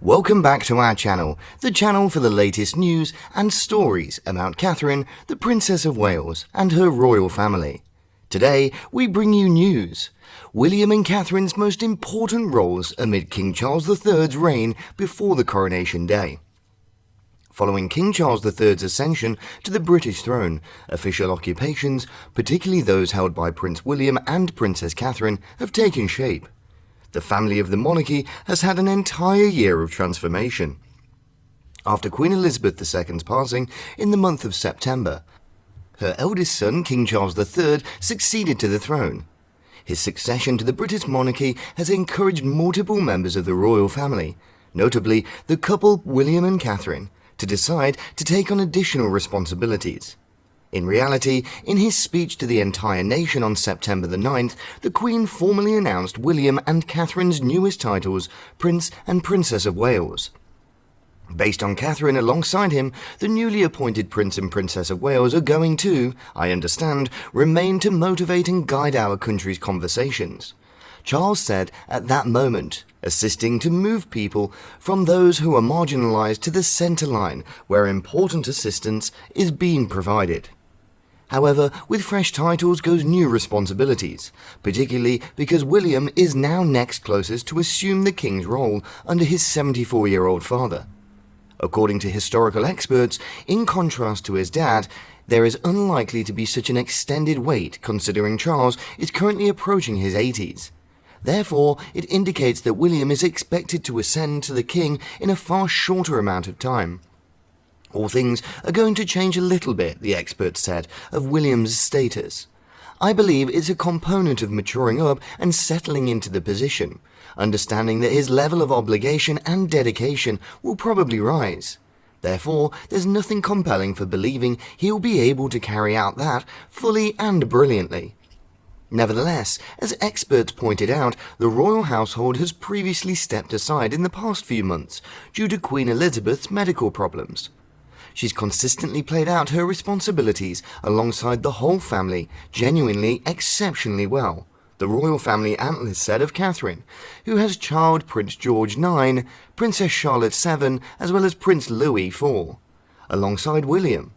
Welcome back to our channel, the channel for the latest news and stories about Catherine, the Princess of Wales, and her royal family. Today, we bring you news. William and Catherine's most important roles amid King Charles III's reign before the coronation day. Following King Charles III's ascension to the British throne, official occupations, particularly those held by Prince William and Princess Catherine, have taken shape. The family of the monarchy has had an entire year of transformation. After Queen Elizabeth II's passing in the month of September, her eldest son, King Charles III, succeeded to the throne. His succession to the British monarchy has encouraged multiple members of the royal family, notably the couple William and Catherine, to decide to take on additional responsibilities. In reality, in his speech to the entire nation on September the 9th, the Queen formally announced William and Catherine's newest titles, Prince and Princess of Wales. Based on Catherine alongside him, the newly appointed Prince and Princess of Wales are going to, I understand, remain to motivate and guide our country's conversations. Charles said at that moment, assisting to move people from those who are marginalised to the centre line where important assistance is being provided. However, with fresh titles goes new responsibilities, particularly because William is now next closest to assume the king's role under his 74-year-old father. According to historical experts, in contrast to his dad, there is unlikely to be such an extended wait considering Charles is currently approaching his 80s. Therefore, it indicates that William is expected to ascend to the king in a far shorter amount of time. All things are going to change a little bit, the experts said, of William's status. I believe it's a component of maturing up and settling into the position, understanding that his level of obligation and dedication will probably rise. Therefore, there's nothing compelling for believing he'll be able to carry out that fully and brilliantly. Nevertheless, as experts pointed out, the royal household has previously stepped aside in the past few months due to Queen Elizabeth's medical problems. She's consistently played out her responsibilities alongside the whole family genuinely exceptionally well, the royal family analyst said of Catherine, who has child Prince George IX, Princess Charlotte VII, as well as Prince Louis IV. Alongside William,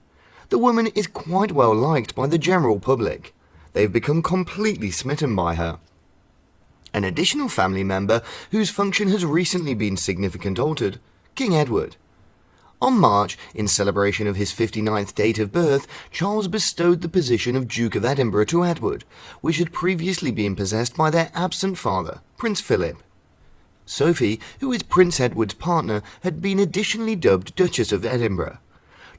the woman is quite well liked by the general public. They've become completely smitten by her. An additional family member whose function has recently been significantly altered, King Edward. On March, in celebration of his 59th date of birth, Charles bestowed the position of Duke of Edinburgh to Edward, which had previously been possessed by their absent father, Prince Philip. Sophie, who is Prince Edward's partner, had been additionally dubbed Duchess of Edinburgh.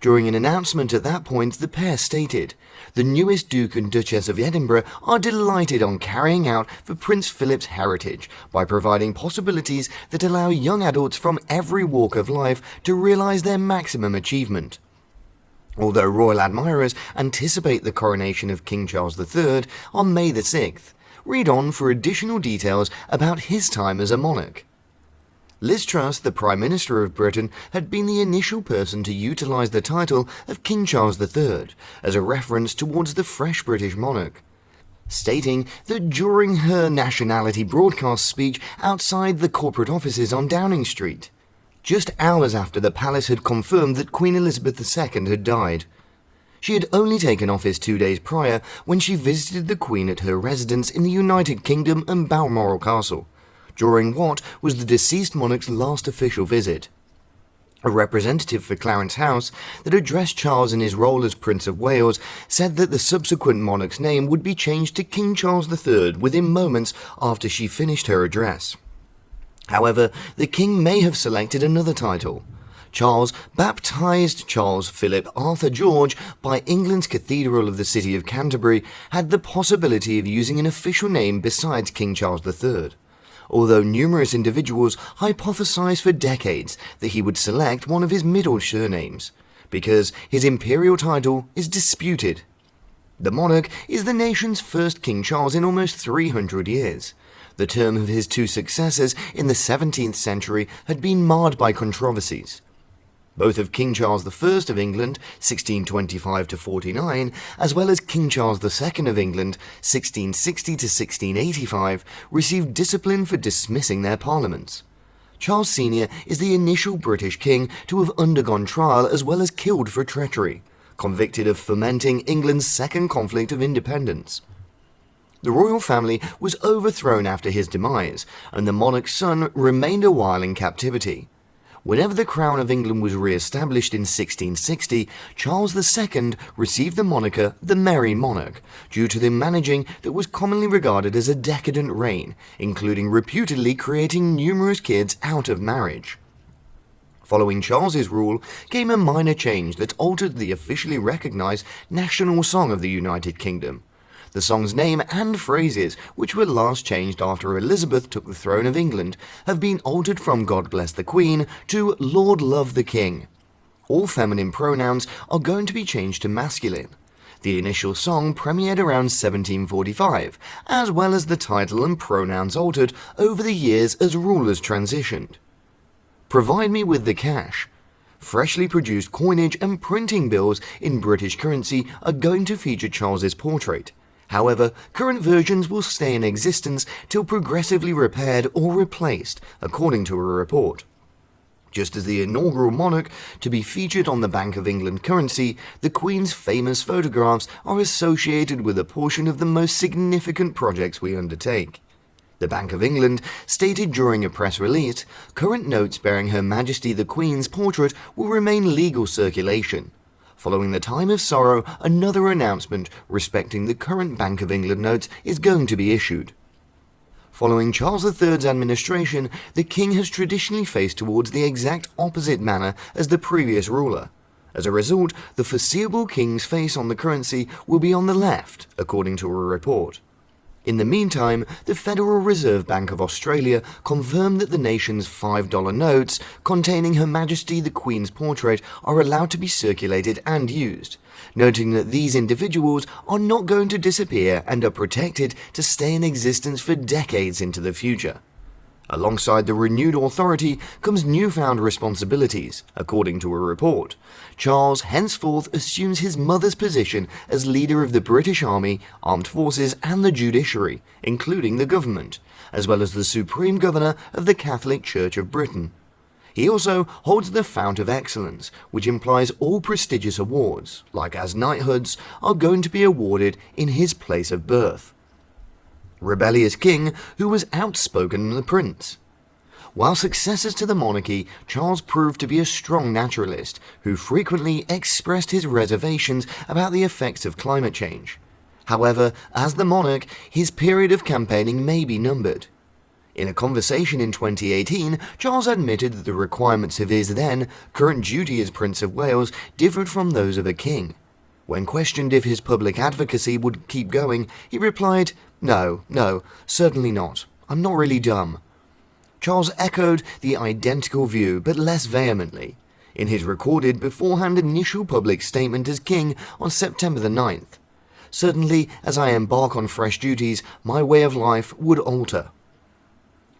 During an announcement at that point, the pair stated, "The newest Duke and Duchess of Edinburgh are delighted on carrying out for Prince Philip's heritage by providing possibilities that allow young adults from every walk of life to realise their maximum achievement." Although royal admirers anticipate the coronation of King Charles III on May the 6th, read on for additional details about his time as a monarch. Liz Truss, the Prime Minister of Britain, had been the initial person to utilise the title of King Charles III as a reference towards the fresh British monarch, stating that during her nationality broadcast speech outside the corporate offices on Downing Street, just hours after the palace had confirmed that Queen Elizabeth II had died. She had only taken office 2 days prior when she visited the Queen at her residence in the United Kingdom and Balmoral Castle, during what was the deceased monarch's last official visit. A representative for Clarence House that addressed Charles in his role as Prince of Wales said that the subsequent monarch's name would be changed to King Charles III within moments after she finished her address. However, the king may have selected another title. Charles, baptised Charles Philip Arthur George by England's Cathedral of the City of Canterbury, had the possibility of using an official name besides King Charles III. Although numerous individuals hypothesized for decades that he would select one of his middle surnames, because his imperial title is disputed. The monarch is the nation's first King Charles in almost 300 years. The term of his two successors in the 17th century had been marred by controversies. Both of King Charles I of England, 1625–49, as well as King Charles II of England, 1660–1685, received discipline for dismissing their parliaments. Charles Sr. is the initial British king to have undergone trial as well as killed for treachery, convicted of fomenting England's second conflict of independence. The royal family was overthrown after his demise, and the monarch's son remained a while in captivity. Whenever the crown of England was re-established in 1660, Charles II received the moniker the Merry Monarch due to the managing that was commonly regarded as a decadent reign, including reputedly creating numerous kids out of marriage. Following Charles's rule came a minor change that altered the officially recognised national song of the United Kingdom. The song's name and phrases, which were last changed after Elizabeth took the throne of England, have been altered from God Bless the Queen to Lord Love the King. All feminine pronouns are going to be changed to masculine. The initial song premiered around 1745, as well as the title and pronouns altered over the years as rulers transitioned. Provide me with the cash. Freshly produced coinage and printing bills in British currency are going to feature Charles's portrait. However, current versions will stay in existence till progressively repaired or replaced, according to a report. Just as the inaugural monarch to be featured on the Bank of England currency, the Queen's famous photographs are associated with a portion of the most significant projects we undertake. The Bank of England stated during a press release, current notes bearing Her Majesty the Queen's portrait will remain legal circulation. Following the time of sorrow, another announcement respecting the current Bank of England notes is going to be issued. Following Charles III's administration, the king has traditionally faced towards the exact opposite manner as the previous ruler. As a result, the foreseeable king's face on the currency will be on the left, according to a report. In the meantime, the Federal Reserve Bank of Australia confirmed that the nation's $5 notes containing Her Majesty the Queen's portrait are allowed to be circulated and used, noting that these individuals are not going to disappear and are protected to stay in existence for decades into the future. Alongside the renewed authority comes newfound responsibilities, according to a report. Charles henceforth assumes his mother's position as leader of the British Army, Armed Forces and the judiciary, including the government, as well as the Supreme Governor of the Catholic Church of Britain. He also holds the Fount of Excellence, which implies all prestigious awards, like as knighthoods, are going to be awarded in his place of birth. Rebellious king who was outspoken than the prince. While successors to the monarchy, Charles proved to be a strong naturalist who frequently expressed his reservations about the effects of climate change. However, as the monarch, his period of campaigning may be numbered. In a conversation in 2018, Charles admitted that the requirements of his then current duty as Prince of Wales differed from those of a king. When questioned if his public advocacy would keep going, he replied, No, certainly not. I'm not really dumb." Charles echoed the identical view, but less vehemently, in his recorded beforehand initial public statement as king on September the 9th. "Certainly, as I embark on fresh duties, my way of life would alter."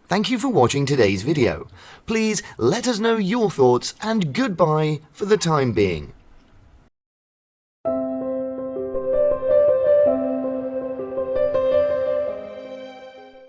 Thank you for watching today's video. Please let us know your thoughts, and goodbye for the time being.